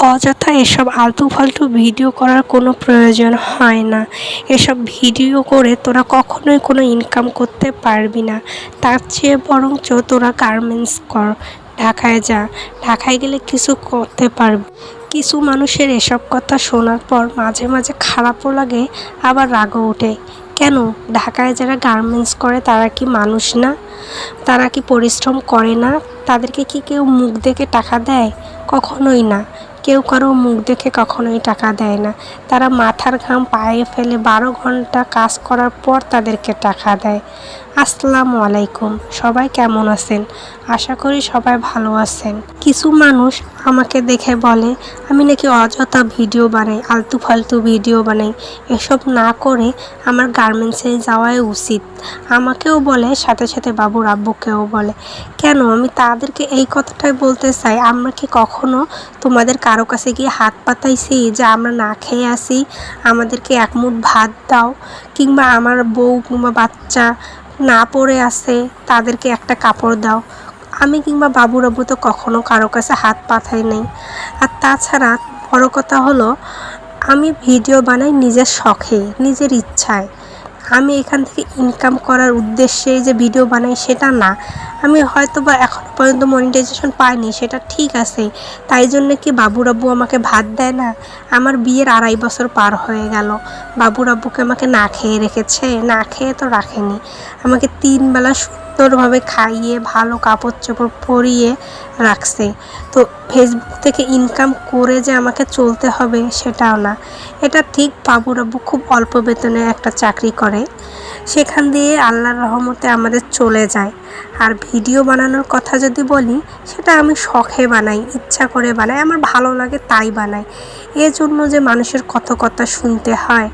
অযথা এসব আলতু-ফালতু ভিডিও করার কোনো প্রয়োজন হয় না। এসব ভিডিও করে তোরা কখনোই কোনো ইনকাম করতে পারবি না। তার চেয়ে বরঞ্চ তোরা গার্মেন্টস কর, ঢাকায় যা। ঢাকায় গেলে কিছু করতে পারবি। কিছু মানুষের এসব কথা শোনার পর মাঝে মাঝে খারাপও লাগে, আবার রাগও ওঠে। কেন ঢাকায় যারা গার্মেন্টস করে তারা কি মানুষ না? তারা কি পরিশ্রম করে না? তাদেরকে কি কেউ মুখ দেখে টাকা দেয়? কখনোই না। কেউ কারো মুখ দেখে কখনোই টাকা দেয় না। তারা মাথার ঘাম পায়ে ফেলে 12 ঘন্টা কাজ করার পর তাদেরকে টাকা দেয়। আসসালামু আলাইকুম, সবাই কেমন আছেন? আশা করি সবাই ভালো আছেন। কিছু মানুষ আমাকে দেখে বলে আমি নাকি অযথা ভিডিও বানাই, আলতু ফালতু ভিডিও বানাই। এসব না করে আমার গার্মেন্টসে যাওয়াই উচিত। আমাকেও বলে, সাথে সাথে বাবুর আব্বুকেও বলে। কেন আমি তাদেরকে এই কথাটাই বলতে চাই, আমরা কি কখনো তোমাদের কারো কাছে গিয়ে হাত পাতাইছি যে আমরা না খেয়ে আসি, আমাদেরকে এক মুঠ ভাত দাও? কিংবা আমার বউ কিংবা বাচ্চা না পড়ে আছে, তাদেরকে একটা কাপড় দাও? আমি কিংবা বাবুর আব্বু তো কখনো কারো কাছে হাত পাতাই নাই। আর তাছাড়া বড় কথা হলো, আমি ভিডিও বানাই নিজের শখে, নিজের ইচ্ছায়। আমি এখান থেকে ইনকাম করার উদ্দেশ্যে যে ভিডিও বানাই সেটা না। আমি হয়তো বা এখনও পর্যন্ত মনিটাইজেশন পাইনি, সেটা ঠিক আছে। তাই জন্য কি বাবুর আব্বু আমাকে ভাত দেয় না? আমার বিয়ের 2.5 বছর পার হয়ে গেল, বাবুর আব্বুকে আমাকে না খেয়ে রেখেছে? না খেয়ে তো রাখেনি। আমাকে 3 বেলা সুন্দরভাবে খাইয়ে ভালো কাপড় চোপড় পরিয়ে রাখছে। তো ফেসবুক থেকে ইনকাম করে যে আমাকে চলতে হবে সেটাও না। এটা ঠিক, বাবুর আব্বু খুব অল্প বেতনে একটা চাকরি করে, সেখান দিয়ে আল্লাহর রহমতে আমাদের চলে যায়। আর ভিডিও বানানোর কথা যদি বলি, সেটা আমি শখে বানাই, ইচ্ছা করে বানাই, আমার ভালো লাগে তাই বানাই। এজন্য যে মানুষের কত কথা শুনতে হয়।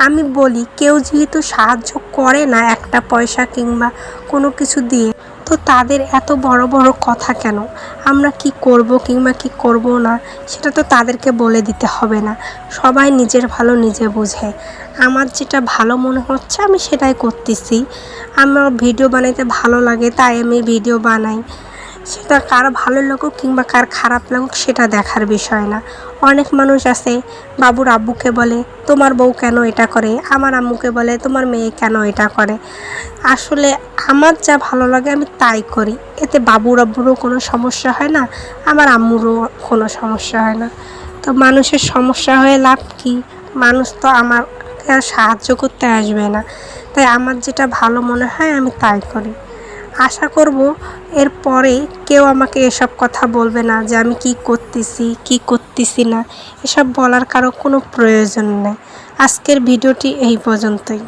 আমি বলি, কেউ যেহেতু সাহায্য করে না একটা পয়সা কিংবা কোনো কিছু দিয়ে, তো তাদের এত বড় বড় কথা কেন? আমরা কি করব কিংবা কি করব না সেটা তো তাদেরকে বলে দিতে হবে না। সবাই নিজের ভালো নিজে বোঝে। আমার যেটা ভালো মনে হচ্ছে আমি সেটাই করতেছি। আমার ভিডিও বানাইতে ভালো লাগে তাই আমি ভিডিও বানাই। সেটা কার ভালো লাগুক কিংবা কার খারাপ লাগুক সেটা দেখার বিষয় না। অনেক মানুষ আছে বাবুর আব্বুকে বলে তোমার বউ কেন এটা করে, আমার আম্মুকে বলে তোমার মেয়ে কেন এটা করে। আসলে আমার যা ভালো লাগে আমি তাই করি। এতে বাবুর আব্বুরও কোনো সমস্যা হয় না, আমার আম্মুরও কোনো সমস্যা হয় না। তো মানুষের সমস্যা হয়ে লাভ কি? মানুষ তো আমাকে আর সাহায্য করতে আসবে না। তাই আমার যেটা ভালো মনে হয় আমি তাই করি। আশা করব এরপরে কেউ আমাকে এসব কথা বলবে না যে আমি কি করতেছি না। এসব বলার কারো কোনো প্রয়োজন নেই। আজকের ভিডিওটি এই পর্যন্তই।